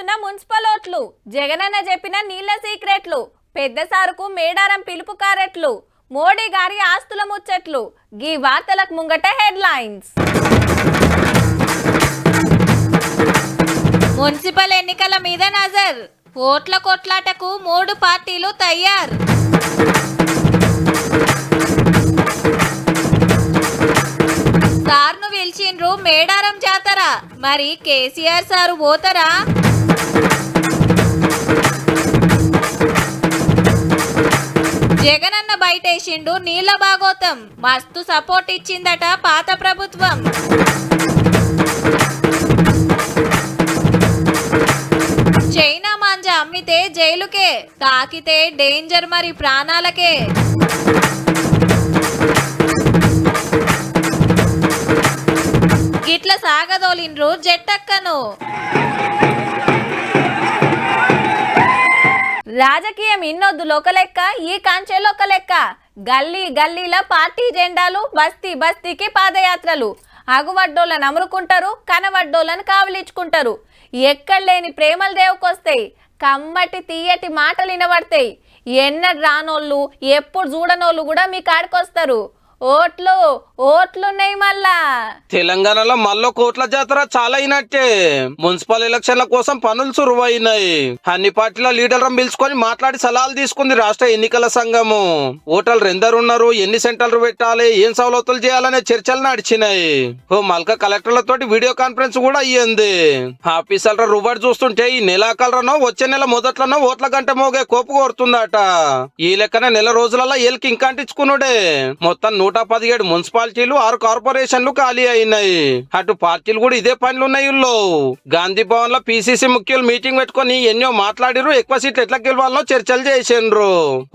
పోతున్న మున్సిపల్ ఓట్లు, జగనన్న చెప్పిన నీళ్ల సీక్రెట్లు, పెద్ద సారుకు మేడారం పిలుపు కారెట్లు, మోడీ గారి ఆస్తుల ముచ్చట్లు. గీ వార్తలకు ముంగట హెడ్లైన్స్. మున్సిపల్ ఎన్నికల మీద నజర్, ఓట్ల కొట్లాటకు 3 పార్టీలు తయారు. సార్ను పిలిచిండ్రు మేడారం జాతర, మరి కేసీఆర్ సారు పోతారా? జగనన్న బయటేసిండు నీళ్ల భాగోతం, మస్తు సపోర్ట్ ఇచ్చిందట పాత ప్రభుత్వం. చైనా మాంజా అమ్మితే జైలుకే, తాకితే డేంజర్ మరి ప్రాణాలకే. గిట్ల సాగదోలిండ్రు జట్టక్కను. రాజకీయం ఇన్నొద్దు లొకలెక్క, ఈ కాంచె లొకలెక్క. గల్లీ గల్లీల పార్టీ జెండాలు, బస్తీ బస్తీకి పాదయాత్రలు. అగువడ్డోళ్ళని అమురుకుంటారు, కనవడ్డోళ్ళని కావలించుకుంటారు. ఎక్కడలేని ప్రేమలు దేవుకొస్తాయి, కమ్మటి తీయటి మాటలు వినబడతాయి. ఎన్నడు రానోళ్ళు, ఎప్పుడు చూడనోళ్ళు కూడా మీ కాడికొస్తారు. ఓట్లున్నాయి మళ్ళా. తెలంగాణలో మళ్ళీ కోట్ల జాతర చాలా అయినట్టే. మున్సిపల్ ఎలక్షన్ల కోసం పనులు సురువైనాయి. అన్ని పార్టీల లీడర్లను పిలుచుకొని మాట్లాడి సలహాలు తీసుకుంది రాష్ట్ర ఎన్నికల సంఘము. ఓటర్లు ఎందరున్నారు, ఎన్ని సెంటర్లు పెట్టాలి, ఏం సవలతులు చేయాలనే చర్చలు నడిచినాయి. మల్క కలెక్టర్లతోటి వీడియో కాన్ఫరెన్స్ కూడా అయ్యింది. ఆఫీసర్ల రుబడి చూస్తుంటే ఈ నెలాఖరునో వచ్చే నెల మొదట్లోనో ఓట్ల గంట మోగే కోపు కోరుతుందట. ఈ లెక్కన నెల రోజులలో ఏలికి ఇంకా అంటించుకున్నాడే. మొత్తం 117 మున్సిపాలిటీలు, 6 కార్పొరేషన్లు ఖాళీ అయినాయి. అటు పార్టీలు కూడా ఇదే పనులు ఉన్నాయి. గాంధీ భవన్ లో పిసిసి ముఖ్యులు మీటింగ్ పెట్టుకుని ఎన్నో మాట్లాడిరు. ఎక్కువ సీట్లు ఎట్లా గెలవాలనో చర్చలు చేసిండ్రు.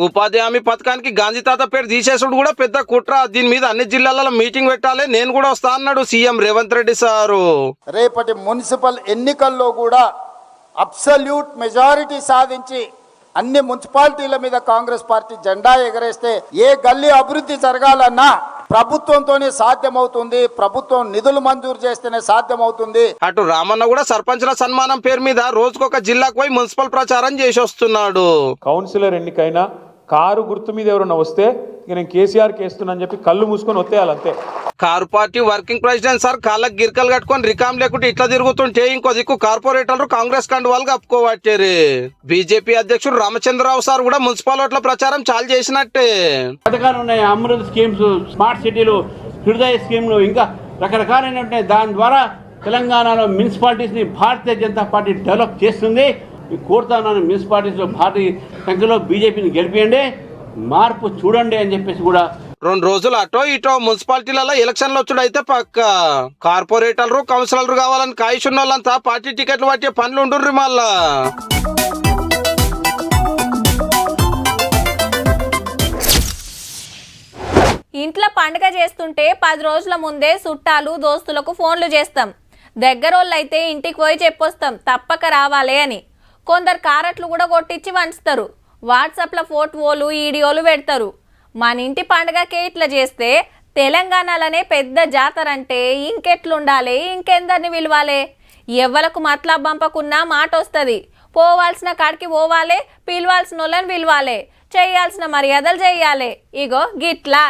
ఉపాధి హామీ పథకానికి గాంధీ తాత పేరు తీసేసుడు కూడా పెద్ద కుట్ర. దీని మీద అన్ని జిల్లాలలో మీటింగ్ పెట్టాలి, నేను కూడా వస్తా అన్నాడు సీఎం రేవంత్ రెడ్డి సారు. రేపటి మున్సిపల్ ఎన్నికల్లో కూడా అబ్సల్యూట్ మెజారిటీ సాధించి అన్ని మున్సిపాలిటీల మీద కాంగ్రెస్ పార్టీ జెండా ఎగరేస్తే ఏ గల్లీ అభివృద్ధి జరగాలన్నా ప్రభుత్వంతోనే సాధ్యమవుతుంది. ప్రభుత్వం నిధులు మంజూరు చేస్తేనే సాధ్యమవుతుంది. అటు రామన్న కూడా సర్పంచ్ల సన్మానం పేరు మీద రోజుకొక జిల్లాకు పోయి మున్సిపల్ ప్రచారం చేసి వస్తున్నాడు. కౌన్సిలర్ ఎన్నికైనా కారు గుర్తు మీద ఎవరన్నా వస్తే నేను కేసీఆర్ కేస్తున్నా చెప్పి కళ్ళు మూసుకొని వత్తేయాలి అంతే. Car party working president sir కాళ్ళకి గిరికలు కట్టుకొని రికామ్ లేకుంటే ఇట్లా తిరుగుతుంటే ఇంకో దిక్కు కార్పొరేటర్లు కాంగ్రెస్ కండువాలు కప్పుకోవట్టారు. బీజేపీ అధ్యక్షుడు రామచంద్రరావు సార్ కూడా మున్సిపల్ ఓట్ల ప్రచారం చాలా చేసినట్టే. పథకాలు ఉన్నాయి, అమృత్ స్కీమ్స్, స్మార్ట్ సిటీలు, హృదయ స్కీమ్లు, ఇంకా రకరకాలైన దాని ద్వారా తెలంగాణలో మున్సిపాలిటీస్ ని భారతీయ జనతా పార్టీ డెవలప్ చేస్తుంది. కోరుతాను మున్సిపాలిటీస్లో భారీ సంఖ్యలో బీజేపీని గెలిపియండి, మార్పు చూడండి అని చెప్పేసి కూడా 2 రోజులు అటో ఇటో మున్సిపాలిటీలలో ఎలక్షన్లు వచ్చుడు అయితే పక్క. కార్పొరేటర్లు, కౌన్సిలర్లు కావాలని కాయిషున్న వాళ్ళంతా పార్టీ టికెట్లు పట్టే పనులు ఉండుర్రి. మళ్ళా ఇంట్లో పండుగ చేస్తుంటే 10 రోజుల ముందే చుట్టాలు, దోస్తులకు ఫోన్లు చేస్తాం. దగ్గరోళ్ళైతే ఇంటికి పోయి చెప్పొస్తాం తప్పక రావాలి అని. కొందరు కారట్లు కూడా కొట్టించి వంచుతారు. వాట్సాప్లో ఫోటోలు, వీడియోలు పెడతారు. మన ఇంటి పండుగకే ఇట్లా చేస్తే తెలంగాణలోనే పెద్ద జాతర అంటే ఇంకెట్లుండాలి, ఇంకెందరిని పిలవాలి? ఎవ్వలకు మతలబ్ పంపకున్నా మాట వస్తుంది. పోవాల్సిన కాడికి పోవాలి, పిలవాల్సిన వాళ్ళని పిలవాలి, చేయాల్సిన మర్యాదలు చేయాలి. ఇగో గిట్లా.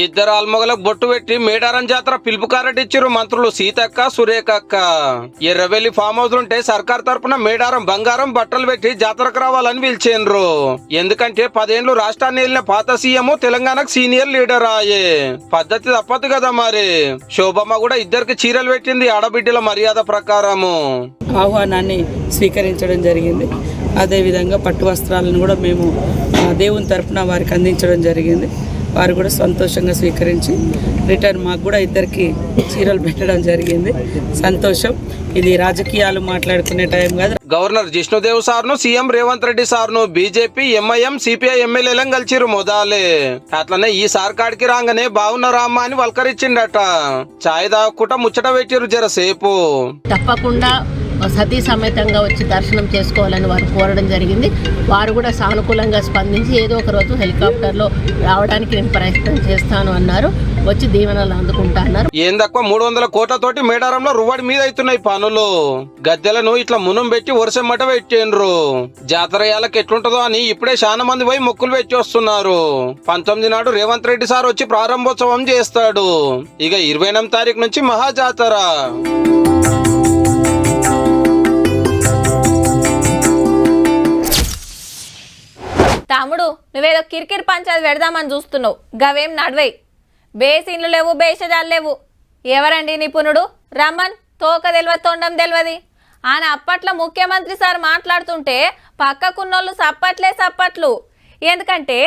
ఇద్దరు ఆల్మొగలకు బొట్టు పెట్టి మేడారం జాతర పిలుపు కారటిచ్చిరు మంత్రులు సీతక్క, సురేఖక్క. ఎర్రవెల్లి ఫామ్ హౌస్ ఉంటే సర్కార్ తరపున మేడారం బంగారం బట్టలు పెట్టి జాతరకు రావాలని పిలిచేండ్రు. ఎందుకంటే 10 ఏళ్లు రాష్ట్రాన్ని వెళ్ళిన పాత సీఎం తెలంగాణకు సీనియర్ లీడర్ ఆయే. పద్ధతి తప్పదు కదా మరి. శోభమ్మ కూడా ఇద్దరికి చీరలు పెట్టింది ఆడబిడ్డల మర్యాద ప్రకారము. ఆహ్వానాన్ని స్వీకరించడం జరిగింది. అదేవిధంగా పట్టు వస్త్రాలను కూడా మేము దేవుని తరపున వారికి అందించడం జరిగింది. వారు కూడా సంతోషంగా స్వీకరించి రిటర్న్ మాకు కూడా ఇద్దరికి చీరలు పెట్టడం జరిగింది. సంతోషం. ఇది రాజకీయాలు మాట్లాడుకునే టైం కాదు. గవర్నర్ జిష్ణుదేవ్ సార్ను, సీఎం రేవంత్ రెడ్డి సార్ను బీజేపీ, ఎంఐఎం, సిపిఐ ఎమ్మెల్యేలను కలిసిరు మొదలే. అట్లనే ఈ సార్ కాడికి రాగానే బాగున్నారా అమ్మా అని వల్కరించిండట. చాయ్ తాగుకుంటా ముచ్చట పెట్టిరు జరసేపు. తప్పకుండా సతీ సమేతంగా వచ్చి దర్శనం చేసుకోవాలని వారు కోరడం జరిగింది. వారు కూడా సానుకూలంగా స్పందించి ఏదో ఒక రోజు హెలికాప్టర్లో రావడానికి నేను ప్రయత్నం చేస్తాను అన్నారు. వచ్చి దీవెనలు అందుకుంటా అన్నారు. ఏం తక్కువ 300 కోట్లతోటి మేడారంలో రువాడి మీద అవుతున్నాయి పనులు. గద్దెలను ఇట్లా మునం పెట్టి వరుసమ్మట పెట్టిండ్రు. జాతర యాలకు ఎట్లుంటదో అని ఇప్పుడే చాలా మంది పోయి మొక్కులు పెట్టి వస్తున్నారు. 19 నాడు రేవంత్ రెడ్డి సార్ వచ్చి ప్రారంభోత్సవం చేస్తాడు. ఇక 28వ తారీఖు నుంచి మహాజాతర. తమ్ముడు, నువ్వేదో కిరికిరి పంచాయతీ పెడదామని చూస్తున్నావు. గవేం నడవై. బేసిన్లు లేవు, బేషజాలు లేవు. ఎవరండి నిపుణుడు? రమ్మన్. తోక తెలియదు, తొండం తెలియదు. ఆయన అప్పట్లో ముఖ్యమంత్రి సార్ మాట్లాడుతుంటే పక్కకున్నోళ్ళు సప్పట్లు. ఎందుకంటే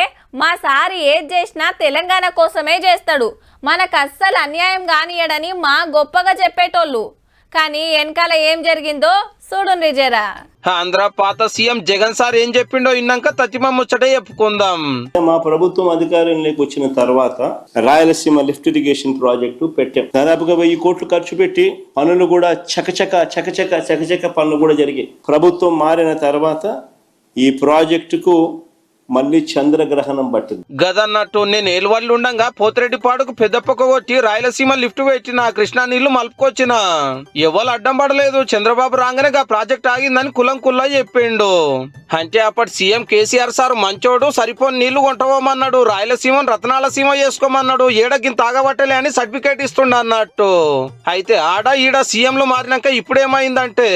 మా సార్ ఏది చేసినా తెలంగాణ కోసమే చేస్తాడు, మనకు అస్సలు అన్యాయం కానియడని మా గొప్పగా చెప్పేటోళ్ళు. కానీ వెనకాల ఏం జరిగిందో చూడుండ్రి జరా. ఆంధ్ర పాత సీఎం జగన్ సార్ ఏం చెప్పిండో ఇన్నాక తతిమ ముచ్చటే చెప్పుకుందాం. మా ప్రభుత్వం అధికారంలోకి వచ్చిన తర్వాత రాయలసీమ లిఫ్ట్ ఇరిగేషన్ ప్రాజెక్టు పెట్టాం. దాదాపుగా 1000 కోట్లు ఖర్చు పెట్టి పనులు కూడా చకచక పనులు కూడా జరిగాయి. ప్రభుత్వం మారిన తర్వాత ఈ ప్రాజెక్టుకు మళ్ళీ చంద్రగ్రహణం పట్టింది. గదన్నట్టు నేను ఏలువల్లి ఉండగా పోతిరెడ్డిపాడుకు పెద్దప్పక కొట్టి రాయలసీమ లిఫ్ట్ పెట్టిన కృష్ణా నీళ్లు మలుపుకొచ్చిన. ఎవరు అడ్డం పడలేదు. చంద్రబాబు రాగానే ప్రాజెక్ట్ ఆగిందని కుల్లా చెప్పిండు. అంటే అప్పటి సీఎం కేసీఆర్ సార్ మంచోడు, సరిపోని నీళ్లు కొంటవమన్నాడు, రాయలసీమను రత్నాల సీమ చేసుకోమన్నాడు, ఏడకింత తాగబట్టలే అని సర్టిఫికేట్ ఇస్తుండ అన్నట్టు. అయితే ఆడ ఈడ సీఎంలు మారినాక ఇప్పుడేమైందంటే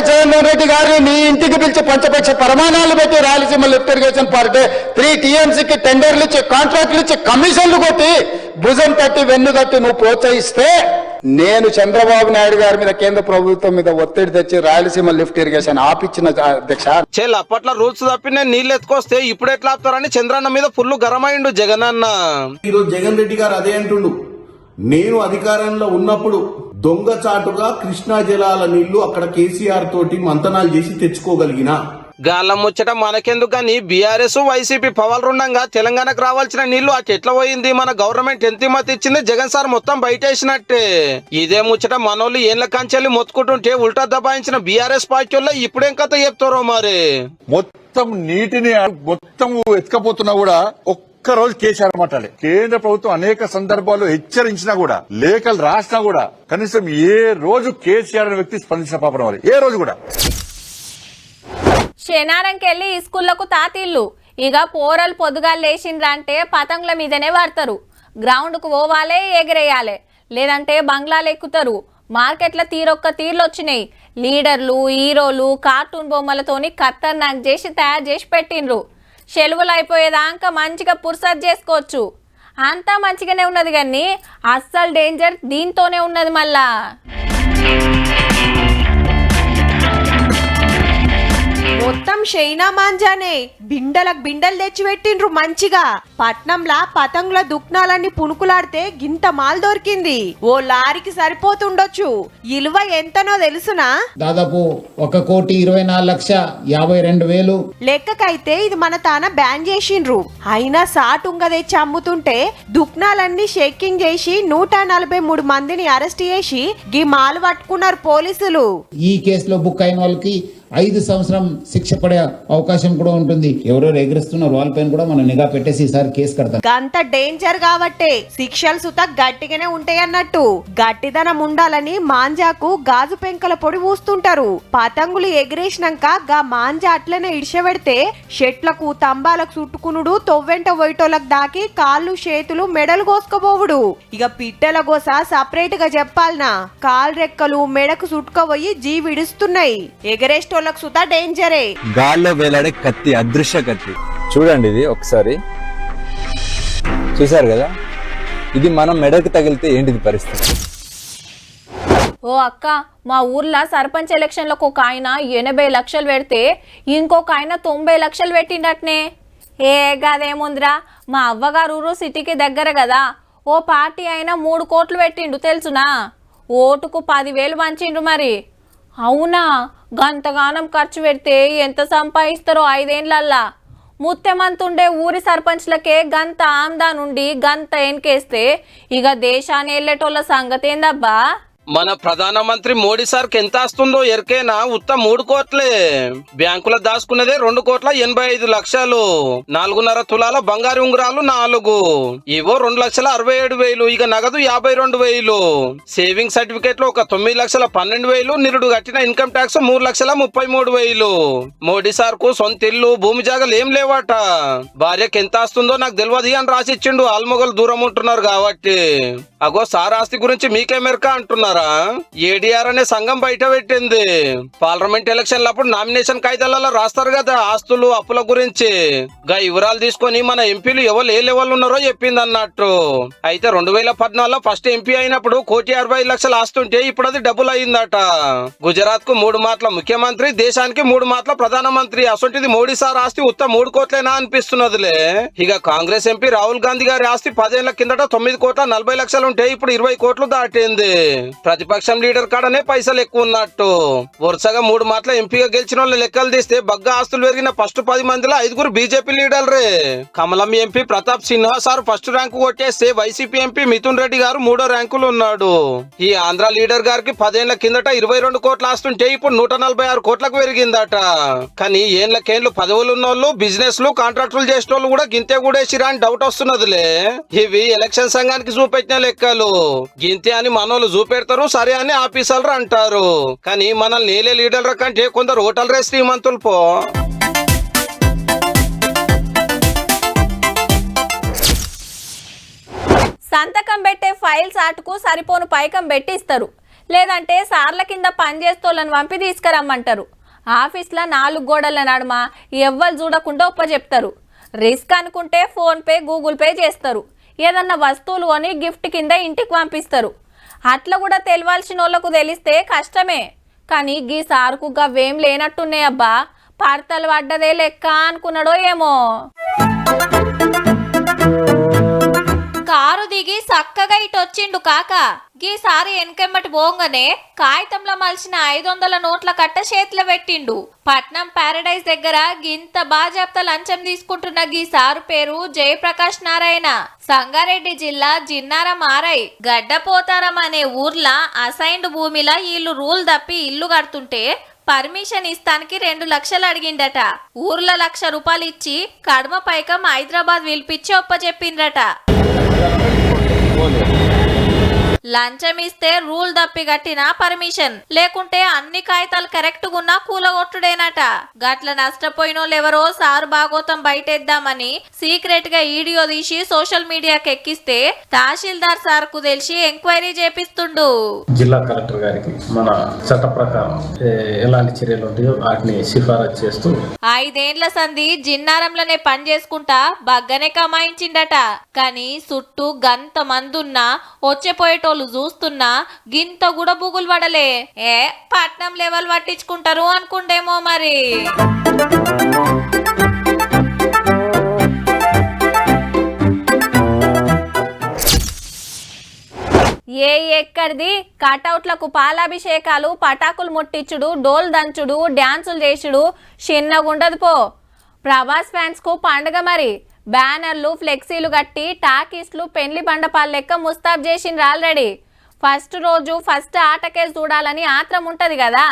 జగన్మోహన్ రెడ్డి గారిని నీ ఇంటికి పిలిచి పంచపక్ష ప్రమాణాలు పెట్టి Rayalaseema lift irrigation per day 3 TMCకి టెండర్లు ఇచ్చి కాంట్రాక్ట్లు ఇచ్చి కమిషన్లు కొట్టి భుజం తట్టి వెన్ను తట్టి నువ్వు ప్రోత్సహిస్తే నేను చంద్రబాబు నాయుడు గారి మీద కేంద్ర ప్రభుత్వం మీద ఒత్తిడి తెచ్చి రాయలసీమ లిఫ్ట్ ఇరిగేషన్ ఆపిచ్చిన అధ్యక్ష. అప్పట్లో రూల్స్ తప్పి నేను నీళ్ళు ఎత్తుకొస్తే ఇప్పుడు ఎట్లా ఆపుతారని చంద్రన్న మీద ఫుల్ గరమైండు జగన్ అన్న. ఈరోజు జగన్ రెడ్డి గారు అదే అంటుండు. నేను అధికారంలో ఉన్నప్పుడు దొంగచాటుగా కృష్ణా జలాల నీళ్లు అక్కడ కేసీఆర్ తోటి మంతనాలు చేసి తెచ్చుకోగలిగిన. గాలం ముచ్చట మనకెందుకు కానీ బీఆర్ఎస్ వైసీపీ పవర్లుండగా తెలంగాణకు రావాల్సిన నీళ్లు అటు ఎట్లా పోయింది? మన గవర్నమెంట్ ఎంత మతి ఇచ్చింది? జగన్ సార్ మొత్తం బయటేసినట్టే. ఇదే ముచ్చట మనోళ్ళు ఏళ్ల కంచెల్లి మొత్తుకుంటుంటే ఉల్టా దబాయించిన బీఆర్ఎస్ పార్టీ వాళ్ళు ఇప్పుడేం కథ చెప్తారో మరి. మొత్తం నీటిని మొత్తం ఎత్తుకపోతున్నా కూడా ఒక్క రోజు కేసీఆర్ మాట్లాడే. కేంద్ర ప్రభుత్వం అనేక సందర్భాల్లో హెచ్చరించినా కూడా, లేఖలు రాసినా కూడా కనీసం ఏ రోజు కేసీఆర్ అనే వ్యక్తి స్పందించిన పాపం వారి ఏ రోజు కూడా. శనారంకెళ్ళి ఈ స్కూళ్లకు తాతీళ్ళు. ఇక పోరలు పొద్దుగాలు లేచిండ్రా అంటే పతంగుల మీదనే వాడతారు. గ్రౌండ్కు పోవాలే, ఎగిరేయాలి, లేదంటే బంగ్లాలు ఎక్కుతారు. మార్కెట్ల తీరొక్క తీర్లు వచ్చినాయి. లీడర్లు, హీరోలు కార్టూన్ బొమ్మలతోని ఖతర్నాక్ చేసి తయారు చేసి పెట్టిండ్రు. సెలవులు అయిపోయేదాకా మంచిగా పుర్సత్ చేసుకోవచ్చు. అంతా మంచిగానే ఉన్నది కానీ అస్సలు డేంజర్ దీంతోనే ఉన్నది మళ్ళా. మొత్తం షైనా మాంజానే. బిండలకు బిండలు తెచ్చి పెట్టిండ్రు మంచిగా. పట్నంలా పతంగుల దుక్నాలన్నీ పుణుకులాడితే గింత మాల్ దొరికింది. ఓ లారీకి సరిపోతుండొచ్చు. ఇలువ ఎంతనో తెలుసునా? దాదాపు 1,24,52,000 లెక్కకైతే ఇది మన తాన బ్యాన్ చేసిండ్రు. అయినా సాటుంగ తెచ్చి అమ్ముతుంటే దుక్నాలన్నీ షేకింగ్ చేసి 143 మందిని అరెస్ట్ చేసి గీ మాల్ పట్టుకున్నారు పోలీసులు. ఈ కేసులో బుక్ అయిన వాళ్ళకి 5 సంవత్సరం శిక్ష పడే అవకాశం కూడా ఉంటుంది. ఎవరెవరు ఎగిరిస్తున్నారు వాళ్ళపైన కూడా మనం నిఘా పెట్టేసి ఈసారి కేసు కడతాం. గంత డేంజర్ కాబట్టే శిక్షలు సుత గట్టిగానే ఉంటాయి అన్నట్టు. గట్టిదనం ఉండాలని మాంజాకు గాజు పెంకల పొడి పూస్తుంటారు. పతంగులు ఎగిరేసినాక గా మాంజా అట్లనే ఇడిచబెడితే చెట్లకు తంబాలకు చుట్టుకునుడు, తొవ్వెంట వైటోలకు దాకి కాళ్ళు చేతులు మెడలు కోసుకోబోవుడు. ఇక పిట్టల గోస సపరేట్ గా చెప్పాలనా? కాలు రెక్కలు మెడకు చుట్టుకోబోయి జీవిడుస్తున్నాయి. ఎగరేస్టోళ్ళకు సుతా డేంజరే. గాల్లో వేలాడే కత్తి, అదృశ్య కత్తి. చూడండి ఇది ఒకసారి, చూసారు కదా? ఇది మనం మెడకు తగిలితే ఏంటిది పరిస్థితి? ఓ అక్క, మా ఊర్లో సర్పంచ్ ఎలక్షన్లకు ఒక ఆయన 80 లక్షలు పెడితే ఇంకొక ఆయన 90 లక్షలు పెట్టిండటనే. ఏ గదేముందిరా, మా అవ్వగారు ఊరు సిటీకి దగ్గర కదా. ఓ పార్టీ అయినా 3 కోట్లు పెట్టిండు తెలుసునా? ఓటుకు 10,000 పంచిండు. మరి అవునా? గంతగానం ఖర్చు పెడితే ఎంత సంపాదిస్తారో 5 ఏళ్ళల్లా. ముత్తెమంతుండే ఊరి సర్పంచ్లకే గంత ఆమ్దా నుండి గంత ఎన్కేస్తే ఇక దేశాన్ని వెళ్ళేటోళ్ళ సంగతి ఏందబ్బా? మన ప్రధానమంత్రి మోడీ సార్కి ఎంత వస్తుందో ఎరికేనా? ఉత్త 3 కోట్లే. బ్యాంకులో దాచుకున్నదే 2,85,00,000. 4.5 తులాల బంగారు ఉంగరాలు 4. ఇవో 2,67,000. ఇక నగదు 52,000. సేవింగ్ సర్టిఫికేట్ లో ఒక 9,12,000. నిరుడు కట్టిన ఇన్కమ్ ట్యాక్స్ 3,33,000. మోడీ సార్ కు సొంత ఇల్లు భూమి జాగాలు ఏం లేవట. భార్యకి ఎంత వస్తుందో నాకు తెలియదు అని రాసిచ్చిండు. ఆల్మొగలు దూరం ఉంటున్నారు కాబట్టి. అగో సార్ ఆస్తి గురించి మీకేమెరకా అంటున్నారా? ఏడీఆర్ అనే సంఘం బయట పెట్టింది. పార్లమెంట్ ఎలక్షన్లప్పుడు నామినేషన్ కాగితాలలో రాస్తారు కదా ఆస్తులు అప్పుల గురించి. గా వివరాలు తీసుకొని మన ఎంపీలు ఎవరు ఏ లెవెల్ ఉన్నారో చెప్పింది అన్నట్టు. అయితే 2014లో ఫస్ట్ ఎంపీ అయినప్పుడు 1,60,00,000 ఆస్తుంటే ఇప్పుడు అది డబుల్ అయిందట. గుజరాత్ కు 3 మాటల ముఖ్యమంత్రి, దేశానికి 3 మాటల ప్రధానమంత్రి. అసొంటిది మోడీ సార్ ఆస్తి ఉత్త 3 కోట్లేనా అనిపిస్తున్నదిలే. ఇక కాంగ్రెస్ ఎంపీ రాహుల్ గాంధీ గారి ఆస్తి 10 ఏళ్ల కిందట 9,40,00,000 ఉంటే ఇప్పుడు 20 కోట్లు దాటింది. ప్రతిపక్షం లీడర్ కాడనే పైసలు ఎక్కువ ఉన్నట్టు. వరుసగా 3 మాటల ఎంపీగా గెలిచిన వాళ్ళ లెక్కలు తీస్తే బగ్గా ఆస్తులు పెరిగిన ఫస్ట్ 10 మందిలో 5 బీజేపీ లీడర్లే. కమలం MP Pratap Sinha sir first rank కొట్టేస్తే వైసీపీ ఎంపీ మిథున్ రెడ్డి గారు 3వ ర్యాంకులో ఉన్నాడు. ఈ ఆంధ్ర లీడర్ గారికి 10 ఏళ్ల కిందట 22 కోట్లు ఆస్తుంటే ఇప్పుడు 146 కోట్లకు పెరిగిందట. కానీ ఏళ్లకేళ్లు పదవులు ఉన్నోళ్ళు, బిజినెస్ లు, కాంట్రాక్టులు చేసిన వాళ్ళు కూడా గింతే కూడేసిరా అని డౌట్ వస్తున్నదిలే. ఇవి ఎలక్షన్ సంఘానికి చూపెట్టిన లెక్కలు. గింతే అని మనోళ్ళు చూపెడతారు, సరే అని ఆఫీసర్లు అంటారు. కానీ మనల్ని నేలే లీడర్ల కంటే కొందరు ఓటర్లే శ్రీమంతులు పో. సంతకం పెట్టే ఫైల్స్ ఆటుకు సరిపోను పైకం పెట్టిస్తారు. లేదంటే సార్ల కింద పనిచేస్తోళ్ళని పంపి తీసుకురమ్మంటారు. ఆఫీస్లో 4 గోడల నడుమ ఎవ్వరు చూడకుండా ఒప్పచెప్తారు. రిస్క్ అనుకుంటే ఫోన్పే, గూగుల్ పే చేస్తారు. ఏదన్నా వస్తువులు కొని గిఫ్ట్ కింద ఇంటికి పంపిస్తారు. అట్లా కూడా తెలియాల్సిన వాళ్ళకు తెలిస్తే కష్టమే. కానీ గీ సారుకు గవ్వేం లేనట్టున్నాయబ్బా. పడతలు పడ్డదే లెక్క అనుకున్నాడో ఏమో. కారు దిగి చక్కగా ఇటొచ్చిండు కాక. గీసారి వెనకెమ్మటి పోగానే కాగితంలో మలిసిన 500 నోట్ల కట్ట చేతిలో పెట్టిండు. పట్నం ప్యారడైజ్ దగ్గర గింత బాజాప్తా లంచం తీసుకుంటున్న గీసారు పేరు జయప్రకాష్ నారాయణ. సంగారెడ్డి జిల్లా జిన్నారం ఆరై గడ్డపోతారం అనే ఊర్ల అసైన్డ్ భూమిలా వీళ్ళు రూల్ తప్పి ఇల్లు కడుతుంటే పర్మిషన్ ఇస్తానికి 2 లక్షలు అడిగిండట. ఊర్లో 1,00,000 రూపాయలు ఇచ్చి కడమ పైకం హైదరాబాద్ పిలిపించి ఒప్పచెప్పిండ్రట. లంచం ఇస్తే రూల్ తప్పి కట్టిన పర్మిషన్, లేకుంటే అన్ని కాగితాలు కరెక్ట్ గున్నా కూలగొట్టుడేనట. గట్ల నష్టపోయినోళ్ళు ఎవరో సారు భాగోతం బయటేద్దామని సీక్రెట్ గా వీడియో తీసి సోషల్ మీడియాకి ఎక్కిస్తే తహసీల్దార్ సార్ కు తెలిసి ఎంక్వైరీ చేపిస్తుండు. జిల్లా కలెక్టర్ గారికి మన చట్ట ప్రకారం ఎలాంటి చర్యలు ఉంటాయో వాటిని సిఫారసు చేస్తూ 5 ఏళ్ల సంధి జిన్నారంలోనే పని చేసుకుంటా బగ్గనే కమాయించిండట. కానీ చుట్టూ గంత మందున్నా వచ్చేపోయేటోళ్ళు చూస్తున్నా గింత కూడా బుగులు పడలే. పట్నం లెవెల్ పట్టించుకుంటారు అనుకుంటేమో మరి. ఎక్కడిది కటౌట్లకు పాలాభిషేకాలు, పటాకులు ముట్టించుడు, డోల్ దంచుడు, డ్యాన్సులు చేసుడు చిన్నగుండదు పో. ప్రభాస్ ఫ్యాన్స్ కు పండుగ మరి. బ్యానర్లు, ఫ్లెక్సీలు కట్టి టాకీస్లు పెళ్లి బండపాలు లెక్క ముస్తాబ్ చేసిండ్రు ఆల్రెడీ. ఫస్ట్ రోజు ఫస్ట్ ఆటకే చూడాలని ఆత్రం ఉంటది కదా.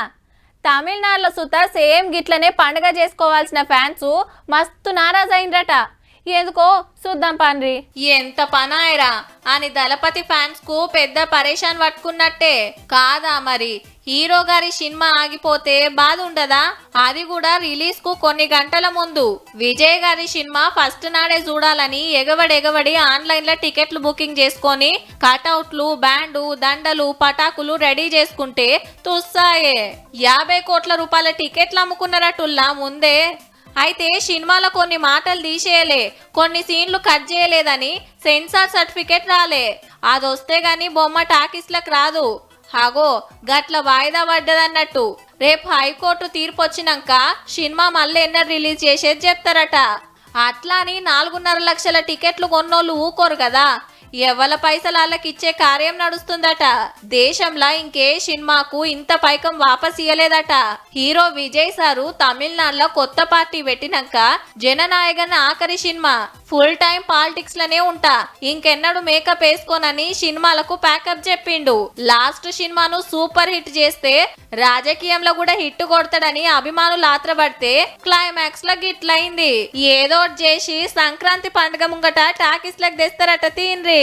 తమిళనాడులో సుత సేమ్ గిట్లనే పండుగ చేసుకోవాల్సిన ఫ్యాన్స్ మస్తు నారాజ్ అయిండ్రట. ఎందుకో చూద్దాం పండ్రి. ఎంత పనాయరా అని దళపతి ఫ్యాన్స్ కు పెద్ద పరేషాన్ పట్టుకున్నట్టే కాదా మరి. హీరో గారి సినిమా ఆగిపోతే బాధ ఉండదా? అది కూడా రిలీజ్ కు కొన్ని గంటల ముందు. విజయ్ గారి సినిమా ఫస్ట్ నాడే చూడాలని ఎగవడి ఆన్లైన్ లో టికెట్లు బుకింగ్ చేసుకొని కటౌట్లు, బ్యాండు, దండలు, పటాకులు రెడీ చేసుకుంటే తుస్సాయే 50 కోట్ల రూపాయల టికెట్లు అమ్ముకున్నారటుల్లా ముందే. అయితే సినిమాలో కొన్ని మాటలు తీసేయలే, కొన్ని సీన్లు కట్ చేయలేదని సెన్సార్ సర్టిఫికేట్ రాలే. అదొస్తే గాని బొమ్మ టాకీస్లకు రాదు. హాగో గట్ల వాయిదా పడ్డదన్నట్టు. రేపు హైకోర్టు తీర్పు వచ్చినాక సినిమా మళ్ళీ ఎన్నర్ రిలీజ్ చేసేది చెప్తారట. అట్లా అని 4.5 లక్షల టికెట్లు కొన్నోళ్ళు ఊకోరు కదా. ఎవల పైసలు వాళ్ళకి ఇచ్చే కార్యం నడుస్తుందట. దేశంలో ఇంకే సినిమాకు ఇంత పైకం వాపస్ ఇయ్యలేదట. హీరో విజయ్ సారు తమిళనాడులో కొత్త పార్టీ పెట్టినాక జననాయకన్ ఆఖరి సినిమా. ఫుల్ టైం పాలిటిక్స్ లనే ఉంటా, ఇంకెన్నడు మేకప్ వేసుకోనని సినిమాలకు ప్యాకప్ చెప్పిండు. లాస్ట్ సినిమాను సూపర్ హిట్ చేస్తే రాజకీయంలో కూడా హిట్ కొడతాడని అభిమానులు ఆత్రపడితే క్లైమాక్స్ లో గిట్లయింది. ఏదో చేసి సంక్రాంతి పండుగ ముంగట టాకీస్ లకు తెస్తారట. తీన్రి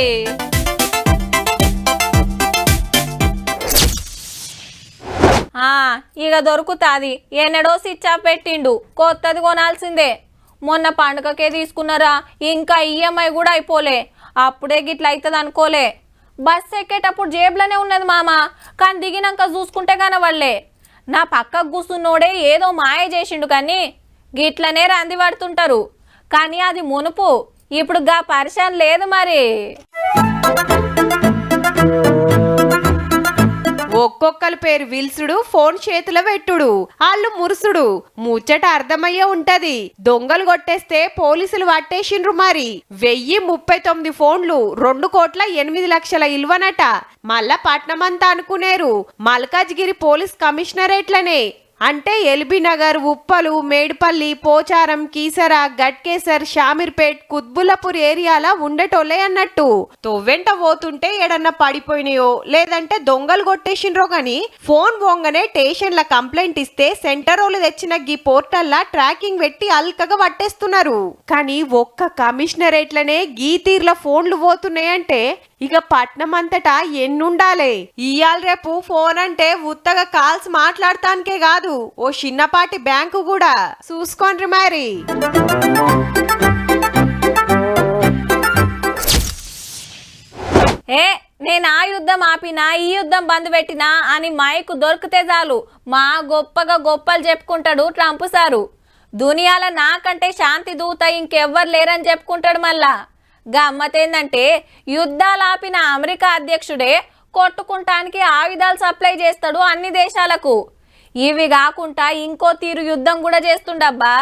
ఇక దొరుకుతాది. ఎన్నడో స్విచ్ ఆఫ్ పెట్టిండు, కొత్తది కొనాల్సిందే. మొన్న పండుగకే తీసుకున్నారా, ఇంకా ఈఎంఐ కూడా అయిపోలే. అప్పుడే గిట్ల అవుతుంది అనుకోలే. బస్ ఎక్కేటప్పుడు జేబులోనే ఉన్నది మామ, కానీ దిగినాక చూసుకుంటే కనవడలే. నా పక్కకు కూర్చున్నోడే ఏదో మాయ చేసిండు, కానీ గిట్లనే రంది పడుతుంటారు. కానీ అది మునుపు, ఇప్పుడు గా పరిశాన్ లేదు మరి. ఒక్కొక్కరి పేరు విల్సుడు, ఫోన్ చేతిలో పెట్టుడు, వాళ్ళు మురుసుడు. ముచ్చట అర్థమయ్యే ఉంటది. దొంగలు కొట్టేస్తే పోలీసులు పట్టేసిండ్రు. మరి 1039 ఫోన్లు 2,08,00,000 ఇల్వనట. మళ్ళా పట్నమంతా అనుకునేరు మల్కాజ్గిరి పోలీస్ కమిషనరేట్లనే. అంటే ఎల్బీ నగర్, ఉప్పలు, మేడిపల్లి, పోచారం, కీసర, గట్కేసర్, షామీర్పేట్, కుత్బుల్లాపూర్ ఏరియాల ఉండేటోళ్ళే అన్నట్టు. తొవ్వెంట పోతుంటే ఏడన్నా పడిపోయినాయో లేదంటే దొంగలు కొట్టేసిండ్రో గాని ఫోన్ పోంగనే స్టేషన్ల కంప్లైంట్ ఇస్తే సెంటర్ వాళ్ళు తెచ్చిన గీ పోర్టల్లా ట్రాకింగ్ పెట్టి అల్కగా పట్టేస్తున్నారు. కానీ ఒక్క కమిషనరేట్లనే గీ తీర్ల ఫోన్లు పోతున్నాయంటే ఇక పట్నం అంతటా ఎన్నుండాలే. ఇయాల రేపు ఫోన్ అంటే ఉత్తగా కాల్స్ మాట్లాడటానికే కాదు, ఓ చిన్నపాటి బ్యాంకు కూడా. చూసుకోండి మరి. నేను ఆ యుద్ధం ఆపినా, ఈ యుద్ధం బంద్ పెట్టినా అని మైకు దొరికితే చాలు మా గొప్పగా గొప్పలు చెప్పుకుంటాడు ట్రంప్ సారు. దునియాల నాకంటే శాంతి దూత ఇంకెవ్వరు లేరని చెప్పుకుంటాడు. మళ్ళా గమ్మతేందంటే యుద్ధాలు ఆపిన అమెరికా అధ్యక్షుడే కొట్టుకుంటానికి ఆయుధాలు సప్లై చేస్తాడు అన్ని దేశాలకు. ఇవి కాకుండా ఇంకో తీరు యుద్ధం కూడా చేస్తుండబ్బా.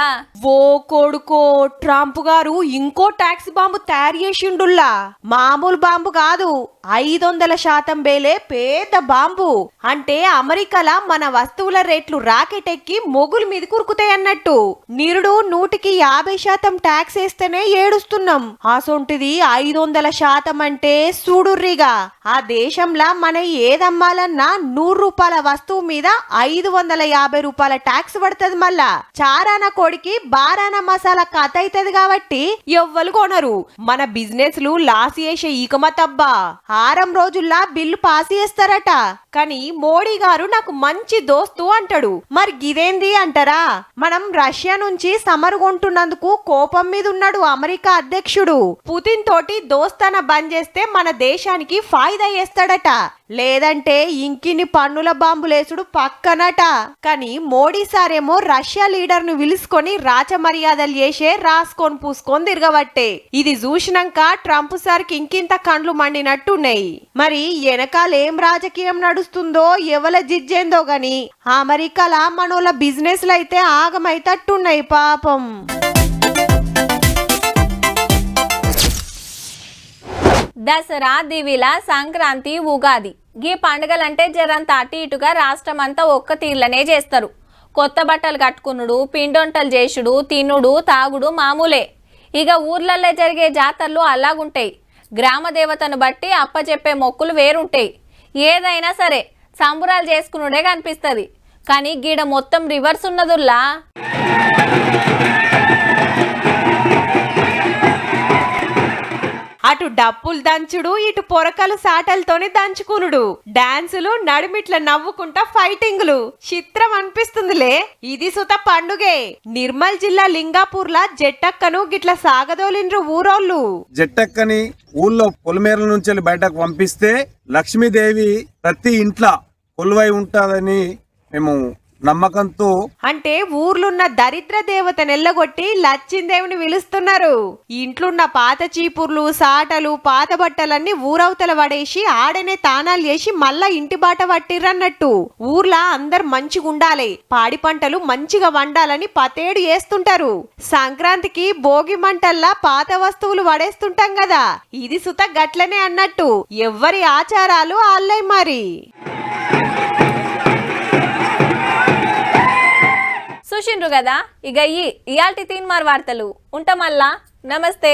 ఓ కొడుకో, ట్రంప్ గారు ఇంకో ట్యాక్స్ బాంబు తయారు చేసిండుల్లా. మామూలు బాంబు కాదు, 500% బేలే పెద్ద బాంబు. అంటే అమెరికాల మన వస్తువుల రేట్లు రాకెట్ ఎక్కి మొగుల మీద కురుకుతాయి అన్నట్టు. నిరుడు 150% ట్యాక్స్ వేస్తేనే ఏడుస్తున్నాం, అసొంటిది 500% అంటే చూడుర్రిగా. ఆ దేశంలా మన ఏదమ్మాలన్నా 100 రూపాయల వస్తువు మీద 550 రూపాయల ట్యాక్స్ పడుతుంది. మళ్ళా చారాన కోడికి బారాన మసాలా కథ అవుతుంది కాబట్టి ఎవ్వరు కొనరు. మన బిజినెస్ లు లాస్ చేసే ఈకమతబ్బా. 6 రోజుల్లా బిల్లు పాస్ చేస్తారట. కానీ మోడీ గారు నాకు మంచి దోస్తు అంటాడు. మరి గిదేంది అంటారా? మనం రష్యా నుంచి సమరు కొంటున్నందుకు కోపం మీద ఉన్నాడు అమెరికా అధ్యక్షుడు. పుతిన్ తోటి దోస్తాన బంద్ చేస్తే మన దేశానికి ఫాయిదా చేస్తాడట, లేదంటే ఇంకిన్ని పన్నుల బాంబులేసుడు పక్కనట. కానీ మోడీ సారేమో రష్యా లీడర్ ను పిలుచుకొని రాచ మర్యాదలు చేసే రాసుకొని పూసుకొని తిరగబట్టే. ఇది చూసినాక ట్రంప్ సార్కి ఇంకింత కండ్లు మండినట్టున్నాయి. మరి వెనకాల ఏం రాజకీయం నడుస్తుందో ఎవల జిజ్జేందో గాని అమెరికాల మనోళ్ళ బిజినెస్లు అయితే ఆగమైతట్టున్నాయి పాపం. దసరా, దివిల, సంక్రాంతి, ఉగాది గీ పండుగలంటే జరంత అటు ఇటుగా రాష్ట్రం అంతా ఒక్క తీర్లనే చేస్తారు. కొత్త బట్టలు కట్టుకునుడు, పిండొంటలు చేసుడు, తినుడు, తాగుడు మామూలే. ఇక ఊర్లల్లో జరిగే జాతరలు అలాగుంటాయి. గ్రామ దేవతను బట్టి అప్పచెప్పే మొక్కులు వేరుంటాయి. ఏదైనా సరే సంబురాలు చేసుకునుడే కనిపిస్తుంది. కానీ గీడ మొత్తం రివర్స్ ఉన్నదుల్లా. అటు డప్పులు దంచుడు, ఇటు పొరకలు సాటలతోనే దంచుకునుడు, డాన్సులు, నడిమిట్ల నవ్వుకుంటా ఫైటింగులు. చిత్రం అనిపిస్తుందిలే. ఇది సుత పండుగే. నిర్మల్ జిల్లా లింగాపూర్లా జట్టక్కను గిట్ల సాగదోలిండ్రు ఊరోళ్ళు. జట్టక్కని ఊళ్ళో పొలిమేరల నుంచి బయటకు పంపిస్తే లక్ష్మీదేవి ప్రతి ఇంట్లో కొలువై ఉంటుందని మేము నమ్మకంతో అంటే ఊర్లున్న దరిద్ర దేవత నెల్లగొట్టి లచ్చిందేవిని పిలుస్తున్నారు. ఇంట్లున్న పాత చీపుర్లు సాటలు పాత బట్టలన్నీ ఊరవతల పడేసి ఆడనే తానాలు చేసి మళ్ళా ఇంటి బాట పట్టిర్రన్నట్టు. ఊర్లా అందరు మంచిగుండాలి, పాడి పంటలు మంచిగా వండాలని పతేడు చేస్తుంటారు. సంక్రాంతికి భోగి మంటల్లా పాత వస్తువులు పడేస్తుంటాం కదా, ఇది సుత గట్లనే అన్నట్టు. ఎవ్వరి ఆచారాలు ఆళ్ళై మరి. చూసిండ్రు కదా, ఇక ఇయాల్టి తీన్మార్ వార్తలు ఉంటామల్లా. నమస్తే.